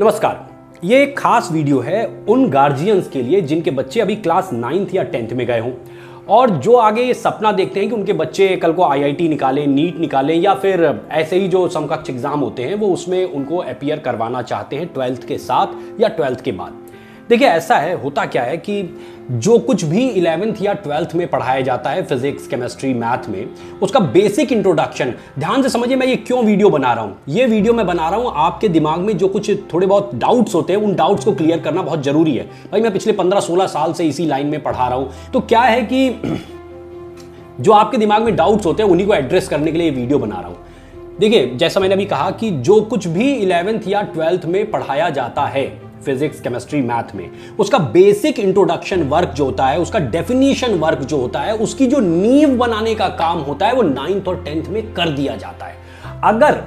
नमस्कार। ये एक खास वीडियो है उन गार्जियंस के लिए जिनके बच्चे अभी क्लास 9th या 10th में गए हों और जो आगे ये सपना देखते हैं कि उनके बच्चे कल को आईआईटी निकालें, नीट निकालें या फिर ऐसे ही जो समकक्ष एग्जाम होते हैं वो उसमें उनको अपीयर करवाना चाहते हैं 12th के साथ या 12th के बाद। देखिए ऐसा है, होता क्या है कि जो कुछ भी 11th या 12th में पढ़ाया जाता है फिजिक्स, केमिस्ट्री, मैथ में, उसका बेसिक इंट्रोडक्शन, ध्यान से समझिए मैं ये क्यों वीडियो बना रहा हूँ। ये वीडियो मैं बना रहा हूँ आपके दिमाग में जो कुछ थोड़े बहुत डाउट्स होते हैं, उन डाउट्स को क्लियर करना बहुत जरूरी है। भाई मैं पिछले 15-16 साल से इसी लाइन में पढ़ा रहा हूँ, तो क्या है कि जो आपके दिमाग में डाउट्स होते हैं उन्हीं को एड्रेस करने के लिए ये वीडियो बना रहा हूँ। देखिए जैसा मैंने अभी कहा कि जो कुछ भी 11th या 12th में पढ़ाया जाता है फिजिक्स, केमिस्ट्री, मैथ में, उसका बेसिक इंट्रोडक्शन वर्क जो होता है, उसका डेफिनेशन वर्क जो होता है, उसकी जो नींव बनाने का काम होता है वो 9th और 10th में कर दिया जाता है। अगर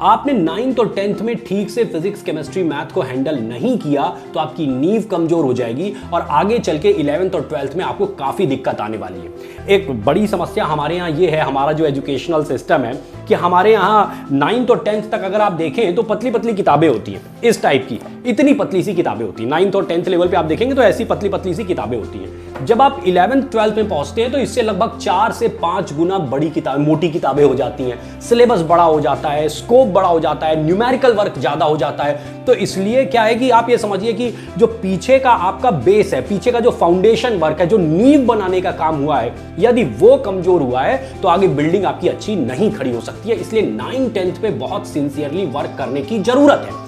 आपने 9th और 10th में ठीक से फिजिक्स, केमिस्ट्री, मैथ को हैंडल नहीं किया तो आपकी नींव कमजोर हो जाएगी और आगे चल के 11th और 12th में आपको काफी दिक्कत आने वाली है। एक बड़ी समस्या हमारे यहाँ ये है, हमारा जो एजुकेशनल सिस्टम है, कि हमारे यहाँ 9th और 10th तक अगर आप देखें तो पतली पतली किताबें होती हैं, इस टाइप की इतनी पतली सी किताबें होती हैं। 9th और 10th लेवल पे आप देखेंगे तो ऐसी पतली पतली सी किताबें होती हैं। जब आप 11th 12th में पहुंचते हैं तो इससे लगभग 4 से 5 गुना बड़ी किताबें, मोटी किताबें हो जाती हैं, सिलेबस बड़ा हो जाता है, स्कोप बड़ा हो जाता है, न्यूमेरिकल वर्क ज्यादा हो जाता है। तो इसलिए क्या है कि आप ये समझिए कि जो पीछे का आपका बेस है, पीछे का जो फाउंडेशन वर्क है, जो नींव बनाने का काम हुआ है, यदि वो कमजोर हुआ है तो आगे बिल्डिंग आपकी अच्छी नहीं खड़ी हो सकती है। इसलिए 9th-10th पे बहुत सिंसियरली वर्क करने की जरूरत है।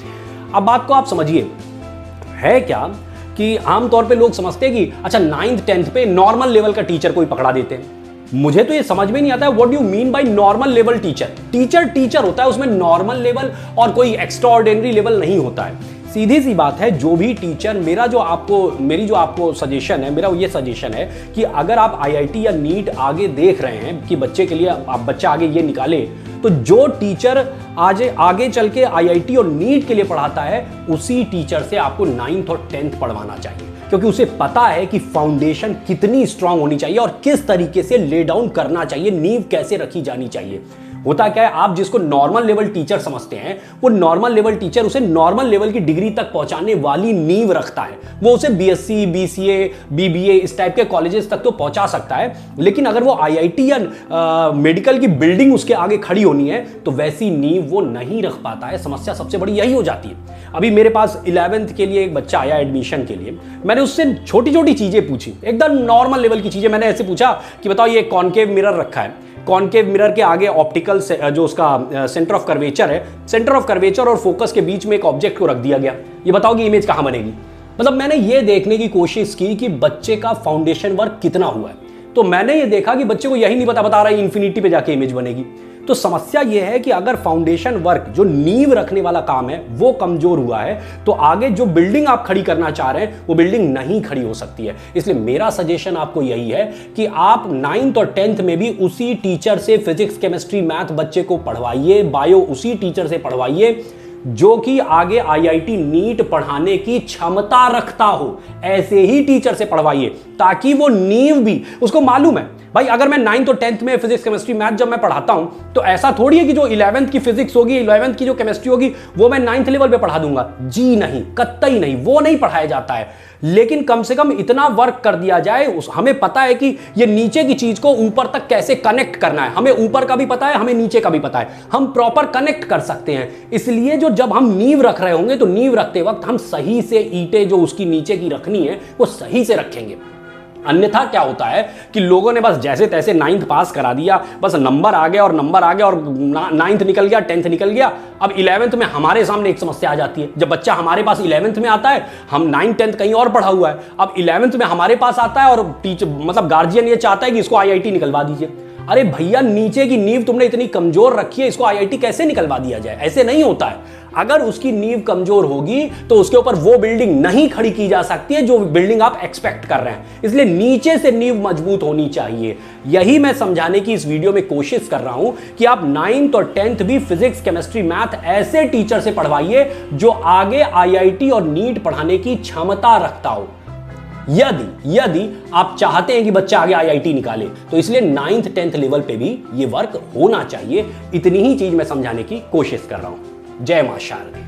अब बात को आप समझिए, है क्या कि आमतौर पे लोग समझते हैं कि अच्छा 9th-10th पे नॉर्मल लेवल का टीचर कोई पकड़ा देते हैं। मुझे तो ये समझ में नहीं आता है what do you mean by normal level teacher. Teacher होता है, उसमें नॉर्मल लेवल और कोई एक्स्ट्राऑर्डिनरी लेवल नहीं होता है। सीधी सी बात है, जो भी टीचर, मेरी जो आपको सजेशन है, मेरा ये सजेशन है कि अगर आप आईआईटी या नीट आगे देख रहे हैं कि बच्चे के लिए आप बच्चा आगे ये निकाले, तो जो टीचर आज आगे चल के आईआईटी और नीट के लिए पढ़ाता है उसी टीचर से आपको 9th और 10th पढ़वाना चाहिए, क्योंकि उसे पता है कि फाउंडेशन कितनी स्ट्रांग होनी चाहिए और किस तरीके से ले डाउन करना चाहिए, नींव कैसे रखी जानी चाहिए। होता क्या है, आप जिसको नॉर्मल लेवल टीचर समझते हैं, वो नॉर्मल लेवल टीचर उसे नॉर्मल लेवल की डिग्री तक पहुंचाने वाली नींव रखता है। वो उसे बीएससी, बीसीए, बीबीए इस टाइप के कॉलेजेस तक तो पहुंचा सकता है, लेकिन अगर वो आईआईटी या मेडिकल की बिल्डिंग उसके आगे खड़ी होनी है तो वैसी नींव वो नहीं रख पाता है। समस्या सबसे बड़ी यही हो जाती है। अभी मेरे पास 11th के लिए एक बच्चा आया एडमिशन के लिए, मैंने उससे छोटी छोटी चीजें पूछी, एकदम नॉर्मल लेवल की चीजें। मैंने ऐसे पूछा कि बताओ ये कॉनकेव मिरर रखा है, कॉनकेव मिरर के आगे ऑप्टिकल जो उसका सेंटर ऑफ कर्वेचर है, सेंटर ऑफ कर्वेचर और फोकस के बीच में एक ऑब्जेक्ट को रख दिया गया, ये बताओ कि इमेज कहां बनेगी। मतलब मैंने ये देखने की कोशिश की कि बच्चे का फाउंडेशन वर्क कितना हुआ है, तो मैंने ये देखा कि बच्चे को यही नहीं बता रहा है इंफिनिटी पे जाके इमेज बनेगी। तो समस्या यह है कि अगर फाउंडेशन वर्क, जो नींव रखने वाला काम है, वो कमजोर हुआ है तो आगे जो बिल्डिंग आप खड़ी करना चाह रहे हैं वो बिल्डिंग नहीं खड़ी हो सकती है। इसलिए मेरा सजेशन आपको यही है कि आप 9th और 10th में भी उसी टीचर से फिजिक्स, केमिस्ट्री, मैथ बच्चे को पढ़वाइए, बायो उसी टीचर से पढ़वाइए जो कि आगे आईआईटी नीट पढ़ाने की क्षमता रखता हो। ऐसे ही टीचर से पढ़वाइए ताकि वो नींव भी उसको मालूम है। भाई अगर मैं 9th और 10th में फिजिक्स, केमिस्ट्री, मैथ जब मैं पढ़ाता हूं तो ऐसा थोड़ी है कि जो 11th की फिजिक्स होगी, 11th की जो केमिस्ट्री होगी वो मैं 9th लेवल पे पढ़ा दूंगा। जी नहीं, कतई नहीं, वो नहीं पढ़ाया जाता है। लेकिन कम से कम इतना वर्क कर दिया जाए, हमें पता है कि ये नीचे की चीज को ऊपर तक कैसे कनेक्ट करना है। हमें ऊपर का भी पता है, हमें नीचे का भी पता है, हम प्रॉपर कनेक्ट कर सकते हैं। इसलिए जब हम नींव रख रहे होंगे तो नींव रखते वक्त हम सही से ईंटें जो उसकी नीचे की रखनी है वो सही से रखेंगे। अन्यथा क्या होता है कि लोगों ने बस जैसे तैसे 9th पास करा दिया, बस नंबर आ गया और 9th निकल गया, 10th निकल गया। अब 11th में हमारे सामने एक समस्या आ जाती है। जब बच्चा हमारे पास 11th में आता है, हम 9th 10th कहीं और पढ़ा हुआ है, अब 11th में हमारे पास आता है और टीचर मतलब गार्जियन ये चाहता है कि इसको आईआईटी निकलवा दीजिए। अरे भैया, नीचे की नींव तुमने इतनी कमजोर रखी है, इसको आईआईटी कैसे निकलवा दिया जाए? ऐसे नहीं होता है। अगर उसकी नींव कमजोर होगी तो उसके ऊपर वो बिल्डिंग नहीं खड़ी की जा सकती है जो बिल्डिंग आप एक्सपेक्ट कर रहे हैं। इसलिए नीचे से नींव मजबूत होनी चाहिए। यही मैं समझाने की इस वीडियो में कोशिश कर रहा हूं कि आप 9th और 10th भी फिजिक्स, केमिस्ट्री, मैथ ऐसे टीचर से पढ़वाइए जो आगे आईआईटी और नीट पढ़ाने की क्षमता रखता हो। यदि आप चाहते हैं कि बच्चा आगे आईआईटी निकाले तो इसलिए 9th 10th लेवल पे भी ये वर्क होना चाहिए। इतनी ही चीज मैं समझाने की कोशिश कर रहा हूं। जय मां शारदा।